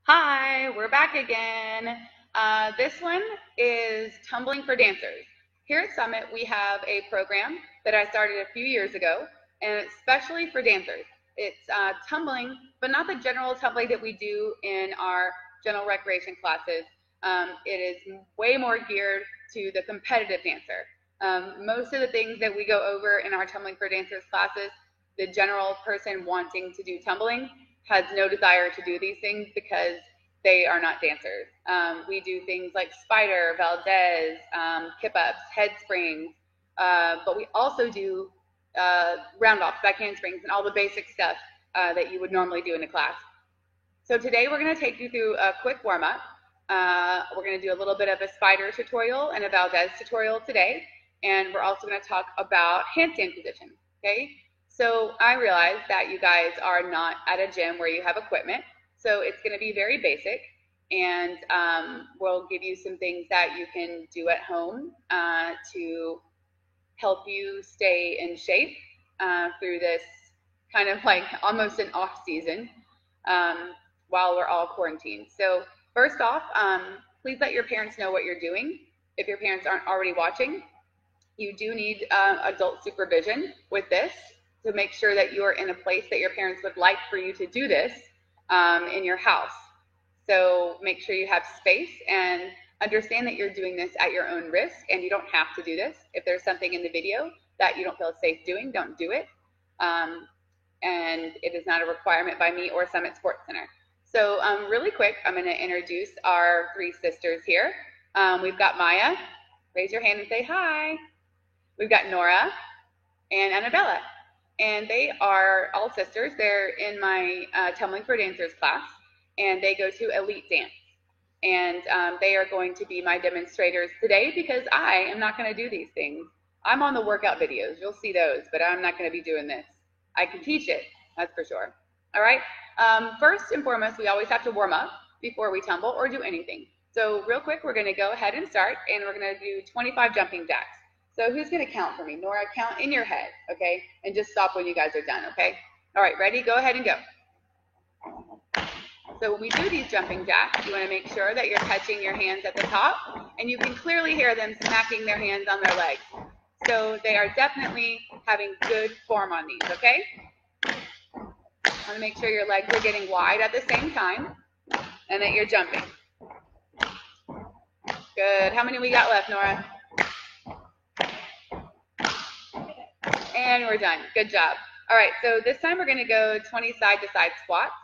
Hi, we're back again. This one is Tumbling for Dancers. Here at Summit, we have a program that I started a few years ago, and it's especially for dancers. It's tumbling, but not the general tumbling that we do in our general recreation classes. It is way more geared to the competitive dancer. Most of the things that we go over in our Tumbling for Dancers classes, the general person wanting to do tumbling has no desire to do these things because they are not dancers. We do things like spider, Valdez, kip-ups, head springs, but we also do round-offs, back handsprings, and all the basic stuff that you would normally do in a class. So today we're going to take you through a quick warm-up. We're going to do a little bit of a spider tutorial and a Valdez tutorial today, and we're also going to talk about handstand position, okay? So I realize that you guys are not at a gym where you have equipment, so it's going to be very basic, and we'll give you some things that you can do at home to help you stay in shape through this kind of like almost an off season while we're all quarantined. So first off, please let your parents know what you're doing. If your parents aren't already watching, you do need adult supervision with this to make sure that you're in a place that your parents would like for you to do this in your house. So make sure you have space and understand that you're doing this at your own risk, and you don't have to do this. If there's something in the video that you don't feel safe doing, don't do it. And it is not a requirement by me or Summit Sports Center. So really quick, I'm going to introduce our three sisters here. We've got Maya. Raise your hand and say hi. We've got Nora and Annabella. And they are all sisters. They're in my Tumbling for Dancers class, and they go to Elite Dance. And they are going to be my demonstrators today because I am not going to do these things. I'm on the workout videos. You'll see those, but I'm not going to be doing this. I can teach it, that's for sure. All right, first and foremost, we always have to warm up before we tumble or do anything. So real quick, we're going to go ahead and start, and we're going to do 25 jumping jacks. So who's going to count for me? Nora, count in your head, okay? And just stop when you guys are done, okay? All right, ready? Go ahead and go. So when we do these jumping jacks, you want to make sure that you're touching your hands at the top, and you can clearly hear them smacking their hands on their legs. So they are definitely having good form on these, okay? Want to make sure your legs are getting wide at the same time and that you're jumping. Good. How many we got left, Nora? And we're done. Good job. All right, so this time we're going to go 20 side-to-side squats.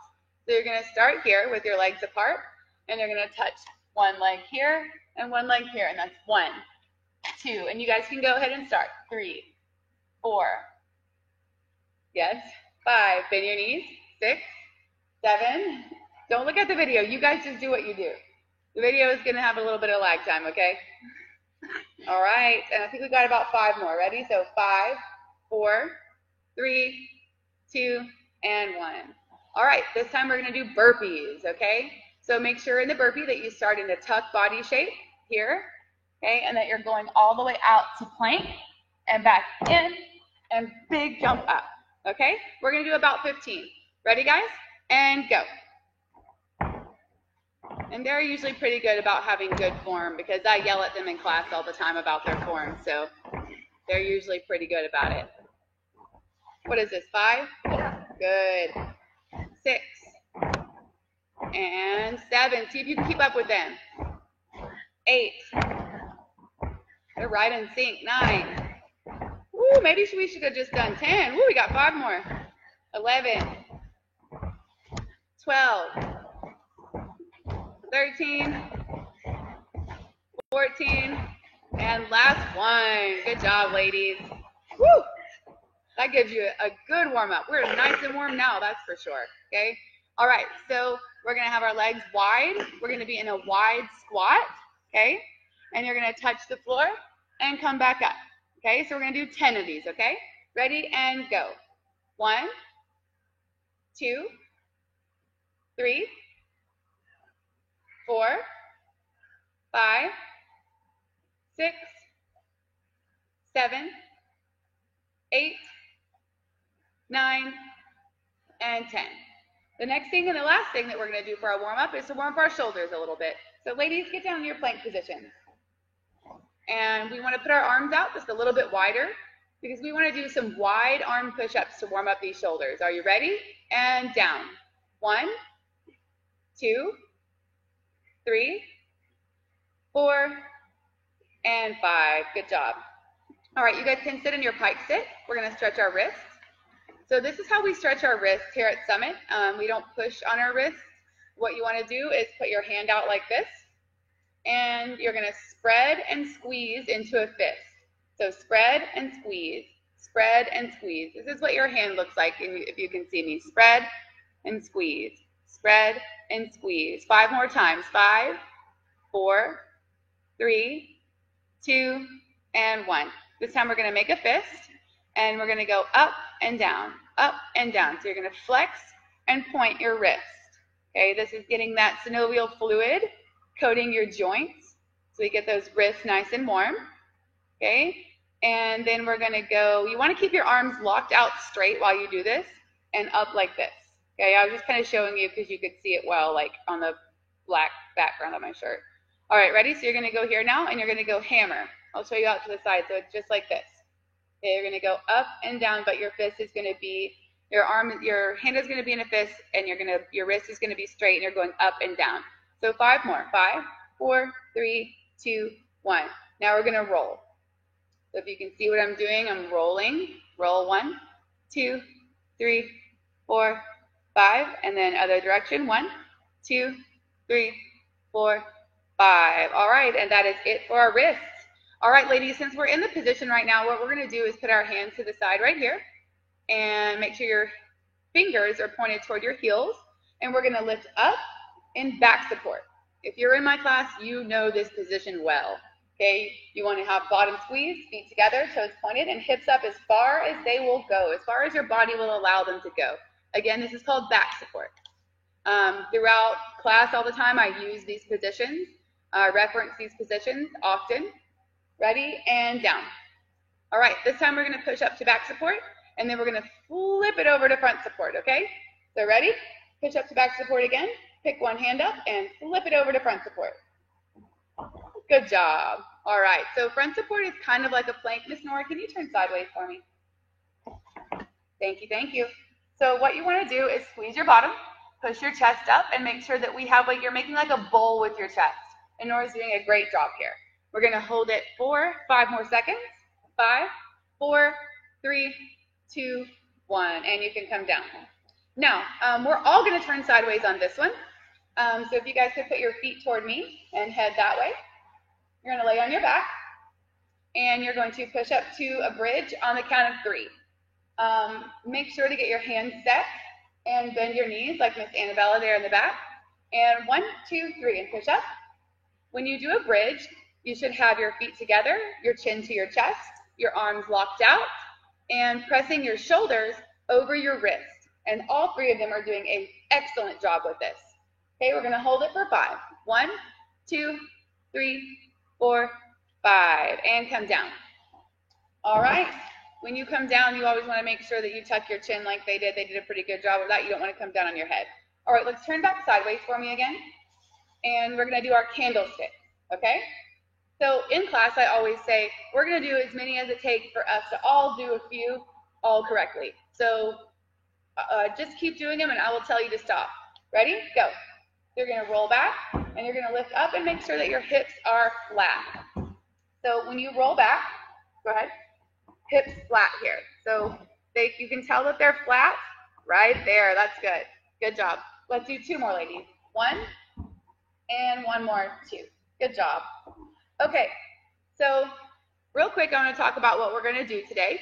So you're going to start here with your legs apart, and you're going to touch one leg here and one leg here, and that's 1, 2, and you guys can go ahead and start. 3, 4, yes, 5, bend your knees, 6, 7, don't look at the video, you guys just do what you do. The video is going to have a little bit of lag time, okay? All right, and I think we got about 5 more. Ready? So 5, 4, 3, 2, and 1. All right, this time we're going to do burpees, okay? So make sure in the burpee that you start in a tuck body shape here, okay, and that you're going all the way out to plank and back in and big jump up, okay? We're going to do about 15. Ready, guys? And go. And they're usually pretty good about having good form because I yell at them in class all the time about their form, so they're usually pretty good about it. What is this, 5? Good. 6. And 7. See if you can keep up with them. 8. They're right in sync. 9. Woo, maybe we should have just done 10. Woo, we got 5 more. 11. 12. 13. 14. And last one. Good job, ladies. Woo! That gives you a good warm-up. We're nice and warm now, that's for sure, okay? All right, so we're going to have our legs wide. We're going to be in a wide squat, okay? And you're going to touch the floor and come back up, okay? So we're going to do 10 of these, okay? Ready, and go. 1, 2, 3, 4, 5, 6, 7, 8, 9, and 10. The next thing and the last thing that we're going to do for our warm-up is to warm up our shoulders a little bit. So ladies, get down in your plank position. And we want to put our arms out just a little bit wider because we want to do some wide arm push-ups to warm up these shoulders. Are you ready? And down. 1, 2, 3, 4, and 5. Good job. All right, you guys can sit in your pike sit. We're going to stretch our wrists. So this is how we stretch our wrists here at Summit. We don't push on our wrists. What you want to do is put your hand out like this, and you're going to spread and squeeze into a fist. So spread and squeeze, spread and squeeze. This is what your hand looks like if you can see me. Spread and squeeze, spread and squeeze. 5 more times. 5, 4, 3, 2, and 1. This time we're going to make a fist, and we're going to go up and down, up and down. So you're going to flex and point your wrist. Okay, this is getting that synovial fluid coating your joints so you get those wrists nice and warm. Okay, and then we're going to go, you want to keep your arms locked out straight while you do this and up like this. Okay, I was just kind of showing you because you could see it well, like on the black background of my shirt. All right, ready? So you're going to go here now, and you're going to go hammer. I'll show you out to the side, so it's just like this. Okay, you're going to go up and down, but your fist is going to be, your hand is going to be in a fist, and your wrist is going to be straight, and you're going up and down. So 5 more. 5, 4, 3, 2, 1. Now we're going to roll. So if you can see what I'm doing, I'm rolling. Roll 1, 2, 3, 4, 5, and then other direction. 1, 2, 3, 4, 5. All right, and that is it for our wrists. All right, ladies, since we're in the position right now, what we're going to do is put our hands to the side right here and make sure your fingers are pointed toward your heels, and we're going to lift up in back support. If you're in my class, you know this position well. Okay, you want to have bottom squeeze, feet together, toes pointed, and hips up as far as they will go, as far as your body will allow them to go. Again, this is called back support. Throughout class all the time, I use these positions, reference these positions often. Ready, and down. All right, this time we're going to push up to back support, and then we're going to flip it over to front support, okay? So ready? Push up to back support again. Pick one hand up and flip it over to front support. Good job. All right, so front support is kind of like a plank. Miss Nora, can you turn sideways for me? Thank you, thank you. So what you want to do is squeeze your bottom, push your chest up, and make sure that we have, like, you're making like a bowl with your chest. And Nora's doing a great job here. We're going to hold it for 5 more seconds. 5, 4, 3, 2, 1, and you can come down. Now, we're all going to turn sideways on this one. So if you guys could put your feet toward me and head that way. You're going to lay on your back, and you're going to push up to a bridge on the count of 3. Make sure to get your hands set and bend your knees like Miss Annabella there in the back. And 1, 2, 3, and push up. When you do a bridge, you should have your feet together, your chin to your chest, your arms locked out, and pressing your shoulders over your wrist. And all 3 of them are doing an excellent job with this. Okay, we're going to hold it for 5. 1, 2, 3, 4, 5, and come down. All right, when you come down, you always want to make sure that you tuck your chin like they did. They did a pretty good job of that. You don't want to come down on your head. All right, let's turn back sideways for me again. And we're going to do our candlestick, okay? So in class, I always say, we're going to do as many as it takes for us to all do a few all correctly. So just keep doing them, and I will tell you to stop. Ready? Go. You're going to roll back, and you're going to lift up and make sure that your hips are flat. So when you roll back, go ahead, hips flat here. So you can tell that they're flat right there. That's good. Good job. Let's do 2 more, ladies. 1, and 1 more, 2. Good job. Okay, so real quick, I want to talk about what we're going to do today.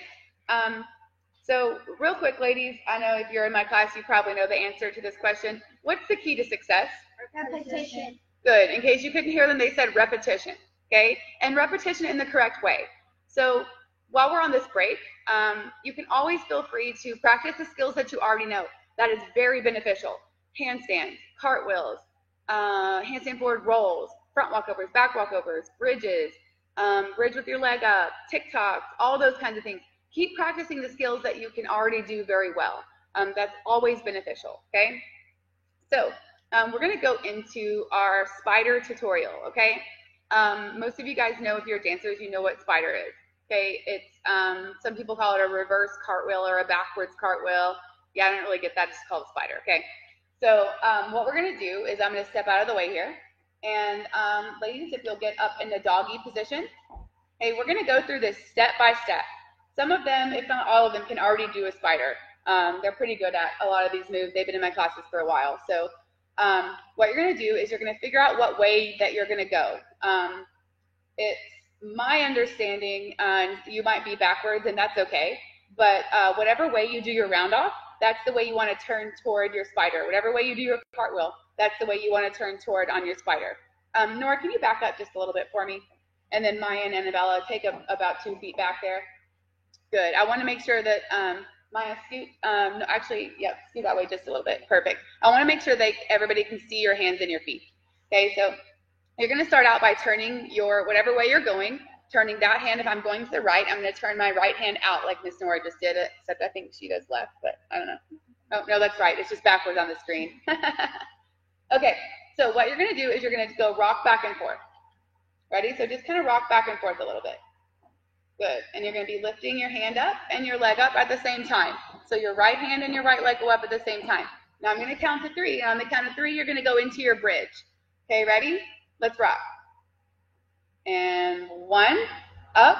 So real quick, ladies, I know if you're in my class, you probably know the answer to this question. What's the key to success? Repetition. Good. In case you couldn't hear them, they said repetition, okay? And repetition in the correct way. So while we're on this break, you can always feel free to practice the skills that you already know. That is very beneficial. Handstands, cartwheels, handstand forward rolls, front walkovers, back walkovers, bridges, bridge with your leg up, TikToks, all those kinds of things. Keep practicing the skills that you can already do very well. That's always beneficial, okay? So we're going to go into our spider tutorial, okay? Most of you guys know, if you're dancers, you know what spider is, okay? It's, some people call it a reverse cartwheel or a backwards cartwheel. Yeah, I don't really get that, it's called a spider, okay? So what we're going to do is I'm going to step out of the way here. And ladies, if you'll get up in the doggy position, hey, we're going to go through this step by step. Some of them, if not all of them, can already do a spider. They're pretty good at a lot of these moves. They've been in my classes for a while. So what you're going to do is you're going to figure out what way that you're going to go. It's my understanding, and you might be backwards, and that's okay. But whatever way you do your round off, that's the way you want to turn toward your spider. Whatever way you do your cartwheel, that's the way you want to turn toward on your spider. Nora, can you back up just a little bit for me? And then Maya and Annabella, take about 2 feet back there. Good. I want to make sure that Maya, scoot. No, actually, yep, scoot that way just a little bit. Perfect. I want to make sure that everybody can see your hands and your feet. Okay, so you're going to start out by turning your, whatever way you're going, turning that hand. If I'm going to the right, I'm going to turn my right hand out like Miss Nora just did, except I think she does left, but I don't know. Oh, no, that's right. It's just backwards on the screen. Okay, so what you're going to do is you're going to go rock back and forth. Ready? So just kind of rock back and forth a little bit. Good. And you're going to be lifting your hand up and your leg up at the same time. So your right hand and your right leg go up at the same time. Now I'm going to count to 3. And on the count of 3, you're going to go into your bridge. Okay, ready? Let's rock. And 1, up,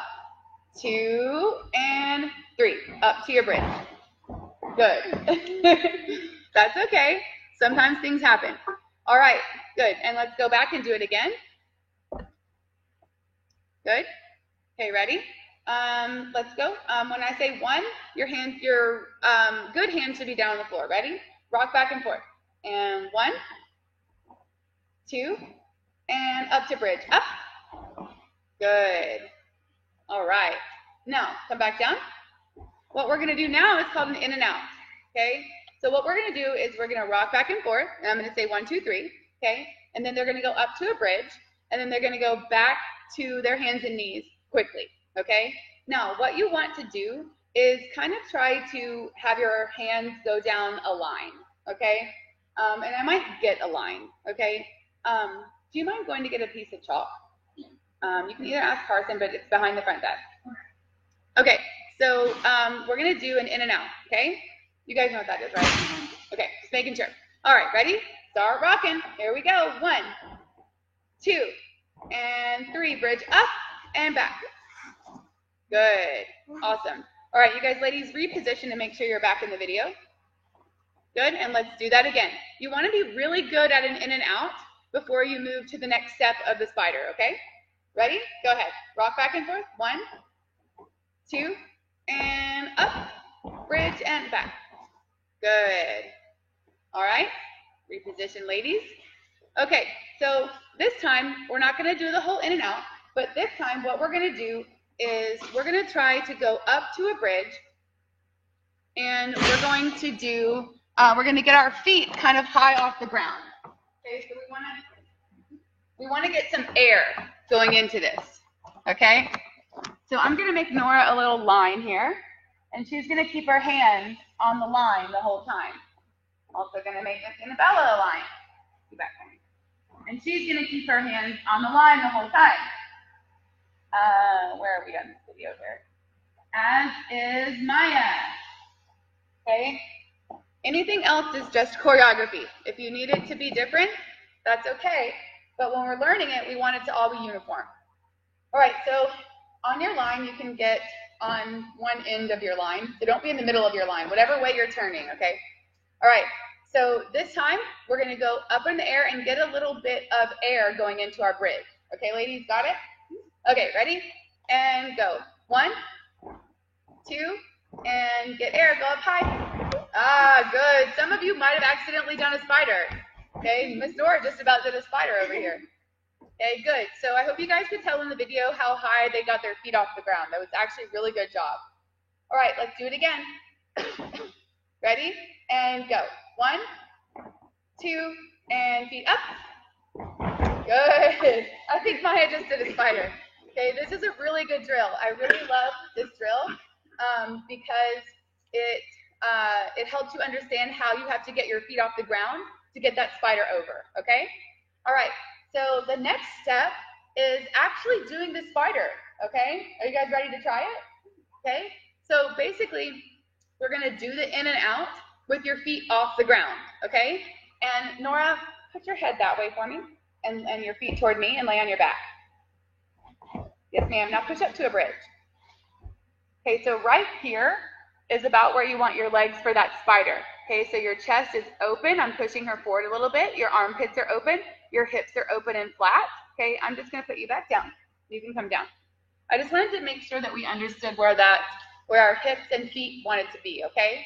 2, and 3. Up to your bridge. Good. That's okay. Sometimes things happen. All right, good. And let's go back and do it again. Good. Okay, ready? Let's go. When I say 1, your good hand should be down on the floor. Ready? Rock back and forth. And 1, 2, and up to bridge. Up. Good. All right. Now, come back down. What we're going to do now is called an in and out. Okay? So what we're going to do is we're going to rock back and forth. And I'm going to say 1, 2, 3. Okay? And then they're going to go up to a bridge. And then they're going to go back to their hands and knees quickly. Okay? Now, what you want to do is kind of try to have your hands go down a line. Okay? And I might get a line. Okay? Do you mind going to get a piece of chalk? You can either ask Carson, but it's behind the front desk. Okay, so we're going to do an in and out, okay? You guys know what that is, right? Okay, just making sure. All right, ready? Start rocking. Here we go. 1, 2, and 3. Bridge up and back. Good. Awesome. All right, you guys, ladies, reposition and make sure you're back in the video. Good, and let's do that again. You want to be really good at an in and out before you move to the next step of the spider, okay? Ready? Go ahead. Rock back and forth. 1, 2, and up. Bridge and back. Good. All right. Reposition, ladies. Okay, so this time we're not going to do the whole in and out, but this time what we're going to do is we're going to try to go up to a bridge, and we're going to do, we're going to get our feet kind of high off the ground. Okay, so we want to get some air going into this, okay? So I'm going to make Nora a little line here, and she's going to keep her hands on the line the whole time. Also going to make Miss Annabella a line. Go back for me. And she's going to keep her hands on the line the whole time. Where are we on this video here? As is Maya. Okay? Anything else is just choreography. If you need it to be different, that's okay. But when we're learning it, we want it to all be uniform. All right, so on your line, you can get on one end of your line. So don't be in the middle of your line, whatever way you're turning, okay? All right, so this time, we're going to go up in the air and get a little bit of air going into our bridge. Okay, ladies, got it? Okay, ready? And go. 1, 2, and get air. Go up high. Ah, good. Some of you might have accidentally done a spider. Okay, Miss Nora just about did a spider over here. Okay, good. So I hope you guys could tell in the video how high they got their feet off the ground. That was actually a really good job. All right, let's do it again. Ready? And go. 1, 2, and feet up. Good. I think Maya just did a spider. Okay, this is a really good drill. I really love this drill because it helps you understand how you have to get your feet off the ground to get that spider over, okay? All right, so the next step is actually doing the spider, okay? Are you guys ready to try it? Okay, so basically, we're gonna do the in and out with your feet off the ground, okay? And Nora, put your head that way for me, and your feet toward me, and lay on your back. Yes, ma'am. Now push up to a bridge. Okay, so right here is about where you want your legs for that spider. Okay, so your chest is open. I'm pushing her forward a little bit. Your armpits are open. Your hips are open and flat. Okay, I'm just going to put you back down. You can come down. I just wanted to make sure that we understood where our hips and feet wanted to be, okay?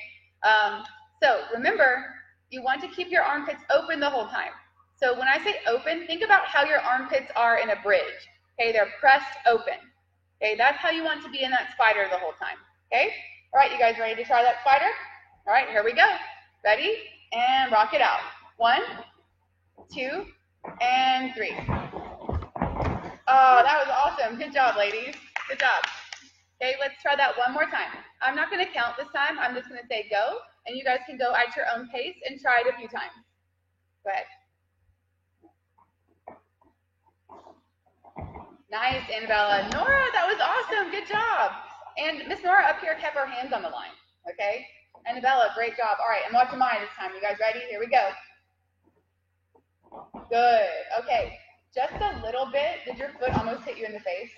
So remember, you want to keep your armpits open the whole time. So when I say open, think about how your armpits are in a bridge. Okay, they're pressed open. Okay, that's how you want to be in that spider the whole time. Okay? All right, you guys ready to try that spider? All right, here we go. Ready? And rock it out. 1, 2, and 3. Oh, that was awesome. Good job, ladies. Good job. Okay, let's try that one more time. I'm not going to count this time. I'm just going to say go, and you guys can go at your own pace and try it a few times. Go ahead. Nice, Annabella. Nora, that was awesome. Good job. And Miss Nora up here kept her hands on the line. Okay? Annabella, great job. All right, and watch your mind this time. You guys ready? Here we go. Good. Okay. Just a little bit. Did your foot almost hit you in the face?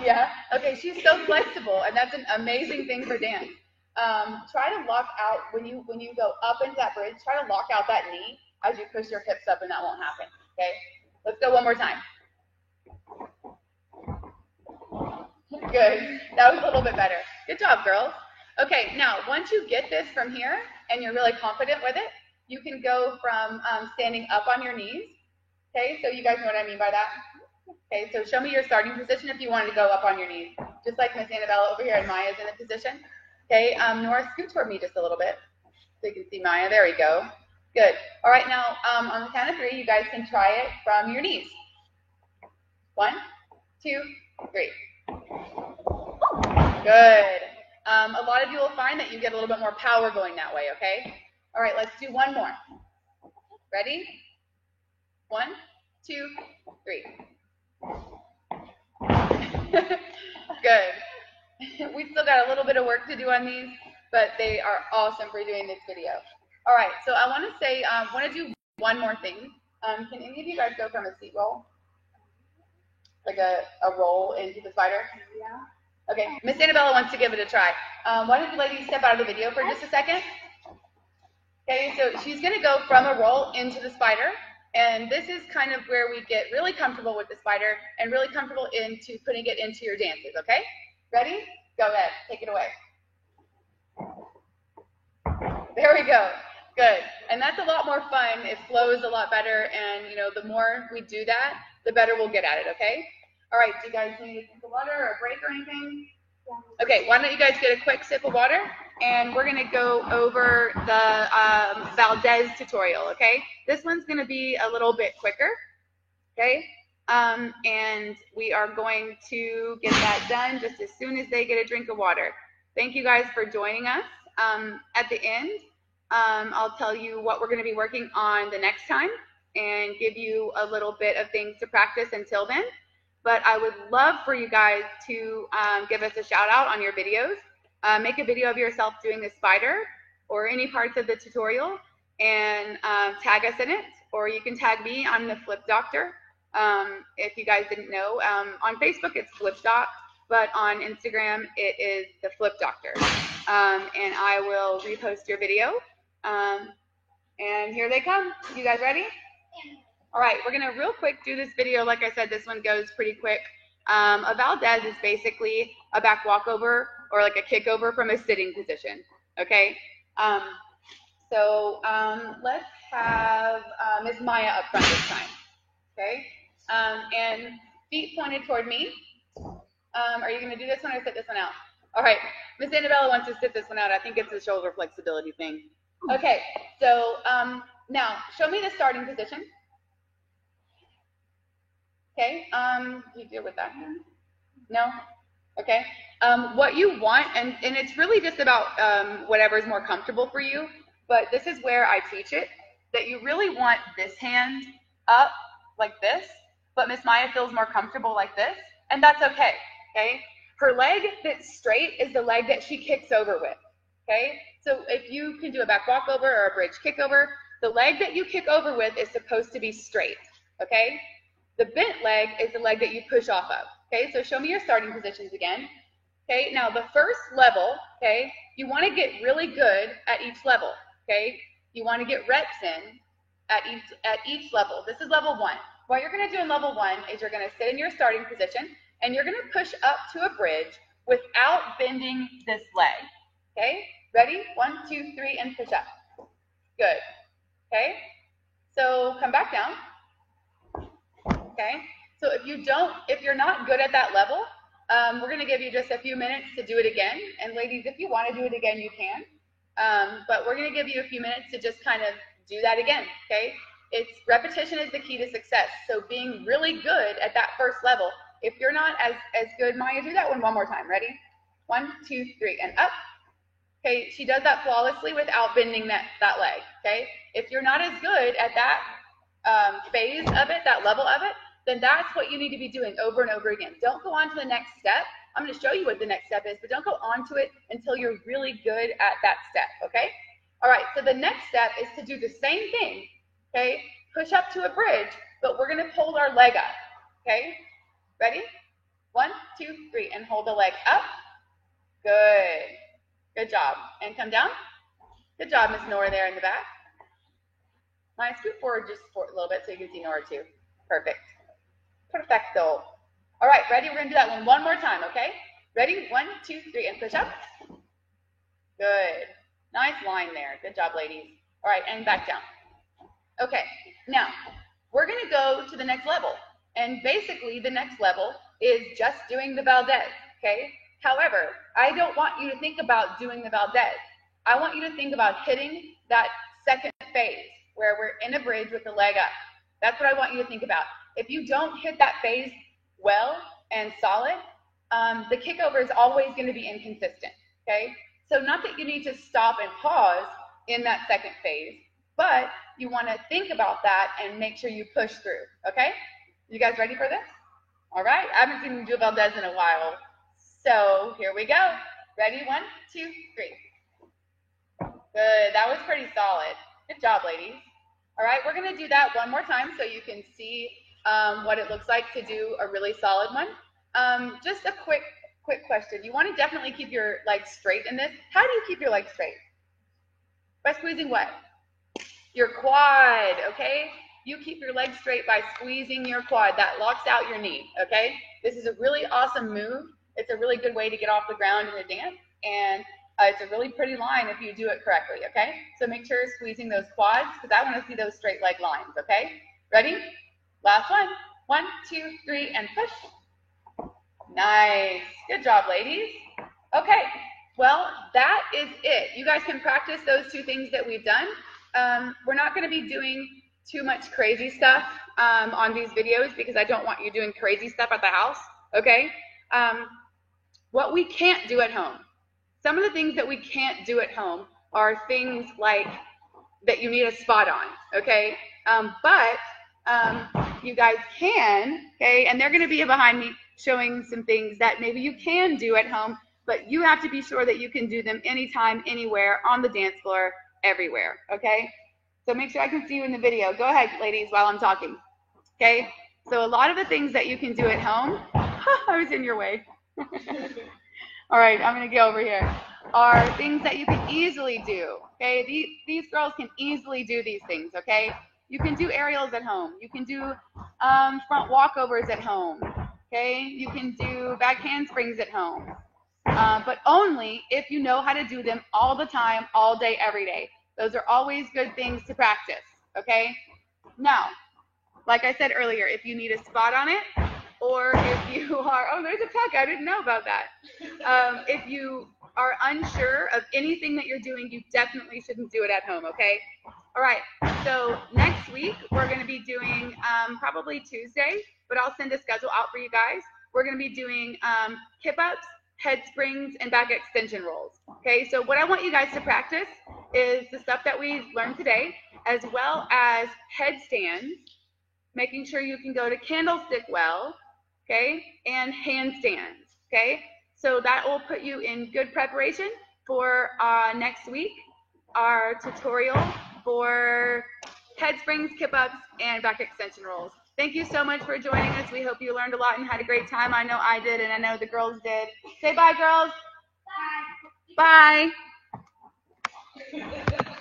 Yeah? Okay, she's so flexible, and that's an amazing thing for dance. Try to lock out, when you go up into that bridge, try to lock out that knee as you push your hips up, and that won't happen. Okay? Let's go one more time. Good. That was a little bit better. Good job, girls. Okay, now, once you get this from here, and you're really confident with it, you can go from standing up on your knees. Okay, so you guys know what I mean by that? Okay, so show me your starting position if you wanted to go up on your knees. Just like Miss Annabella over here, and Maya's in the position. Okay, Nora, scoot toward me just a little bit so you can see Maya. There we go. Good. All right, now, on the count of 3, you guys can try it from your knees. 1, 2, 3. Good. A lot of you will find that you get a little bit more power going that way, okay? All right, let's do one more. Ready? 1, 2, 3. Good. We still got a little bit of work to do on these, but they are awesome for doing this video. All right, so I want to say, want to do one more thing. Can any of you guys go from a seat roll? Like a roll into the spider? Yeah. Okay, Miss Annabella wants to give it a try. Why don't you ladies step out of the video for just a second? Okay, so she's going to go from a roll into the spider, and this is kind of where we get really comfortable with the spider and really comfortable into putting it into your dances, okay? Ready? Go ahead, take it away. There we go. Good. And that's a lot more fun. It flows a lot better, and you know, the more we do that, the better we'll get at it, okay? All right, do you guys need a sip of water or a break or anything? Okay, why don't you guys get a quick sip of water, and we're going to go over the Valdez tutorial, okay? This one's going to be a little bit quicker, okay? And we are going to get that done just as soon as they get a drink of water. Thank you guys for joining us. At the end, I'll tell you what we're going to be working on the next time and give you a little bit of things to practice until then. But I would love for you guys to give us a shout out on your videos. Make a video of yourself doing the spider or any parts of the tutorial and tag us in it. Or you can tag me, I'm the Flip Doctor. If you guys didn't know, on Facebook it's Flip Doc, but on Instagram it is the Flip Doctor. And I will repost your video. And here they come. You guys ready? All right, we're going to real quick do this video. Like I said, this one goes pretty quick. A Valdez is basically a back walkover or like a kickover from a sitting position, okay? Let's have Ms. Maya up front this time, okay? And feet pointed toward me. Are you going to do this one or sit this one out? All right, Ms. Annabella wants to sit this one out. I think it's a shoulder flexibility thing. Okay, so now show me the starting position. Okay, you deal with that? No? Okay. What you want, and it's really just about whatever is more comfortable for you, but this is where I teach it. that you really want this hand up like this, but Miss Maya feels more comfortable like this, and that's okay, okay? Her leg that's straight is the leg that she kicks over with, okay? So if you can do a back walk over or a bridge kick over, the leg that you kick over with is supposed to be straight, okay? The bent leg is the leg that you push off of, okay? So show me your starting positions again. Okay, now the first level, okay, you want to get really good at each level, okay? You want to get reps in at each level. This is level 1. What you're going to do in level 1 is you're going to sit in your starting position, and you're going to push up to a bridge without bending this leg, okay? Ready? 1, 2, 3, and push up. Good, okay? So come back down, okay? So if you're not good at that level, we're going to give you just a few minutes to do it again. And ladies, if you want to do it again, you can. But we're going to give you a few minutes to just kind of do that again, okay? Repetition is the key to success. So being really good at that first level. If you're not as good, Maya, do that one more time. Ready? 1, 2, 3, and up. Okay, she does that flawlessly without bending that leg, okay? If you're not as good at that phase of it, that level of it, then that's what you need to be doing over and over again. Don't go on to the next step. I'm going to show you what the next step is, but don't go on to it until you're really good at that step, okay? All right, so the next step is to do the same thing, okay? Push up to a bridge, but we're going to hold our leg up, okay? Ready? 1, 2, 3, and hold the leg up. Good. Good job. And come down. Good job, Miss Nora there in the back. Nice. Scoot forward just for a little bit so you can see Nora too. Perfect. Perfecto. All right, ready? We're going to do that one more time, okay? Ready? 1, 2, 3, and push up. Good. Nice line there. Good job, ladies. All right, and back down. Okay, now we're going to go to the next level. And basically, the next level is just doing the Valdez, okay? However, I don't want you to think about doing the Valdez. I want you to think about hitting that second phase where we're in a bridge with the leg up. That's what I want you to think about. If you don't hit that phase well and solid, the kickover is always going to be inconsistent, okay? So not that you need to stop and pause in that second phase, but you want to think about that and make sure you push through, okay? You guys ready for this? All right, I haven't seen you do Valdez in a while. So here we go. Ready? 1, 2, 3. Good, that was pretty solid. Good job, ladies. All right, we're gonna do that one more time so you can see what it looks like to do a really solid one. Just a quick question. You wanna definitely keep your legs straight in this. How do you keep your legs straight? By squeezing what? Your quad, okay? You keep your legs straight by squeezing your quad. That locks out your knee, okay? This is a really awesome move. It's a really good way to get off the ground in a dance, and it's a really pretty line if you do it correctly, okay? So make sure you're squeezing those quads, because I want to see those straight leg lines, okay? Ready? Last one. 1, 2, 3, and push. Nice. Good job, ladies. Okay, well, that is it. You guys can practice those 2 things that we've done. We're not going to be doing too much crazy stuff on these videos because I don't want you doing crazy stuff at the house, okay? What we can't do at home. Some of the things that we can't do at home are things like that you need a spot on, okay? But you guys can, okay? And they're going to be behind me showing some things that maybe you can do at home, but you have to be sure that you can do them anytime, anywhere, on the dance floor, everywhere, okay? So make sure I can see you in the video. Go ahead, ladies, while I'm talking, okay? So a lot of the things that you can do at home, I was in your way. All right, I'm going to go over here, are things that you can easily do, okay? These girls can easily do these things, okay? You can do aerials at home. You can do front walkovers at home, okay? You can do back handsprings at home, but only if you know how to do them all the time, all day, every day. Those are always good things to practice, okay? Now, like I said earlier, if you need a spot on it, or if you are, oh, there's a tuck, I didn't know about that. If you are unsure of anything that you're doing, you definitely shouldn't do it at home, okay? All right, so next week, we're gonna be doing probably Tuesday, but I'll send a schedule out for you guys. We're gonna be doing hip ups, head springs, and back extension rolls. Okay, so what I want you guys to practice is the stuff that we learned today, as well as headstands, making sure you can go to candlestick well, okay, and handstands, okay? So that will put you in good preparation for next week, our tutorial for head springs, kip-ups, and back extension rolls. Thank you so much for joining us. We hope you learned a lot and had a great time. I know I did, and I know the girls did. Say bye, girls. Bye. Bye.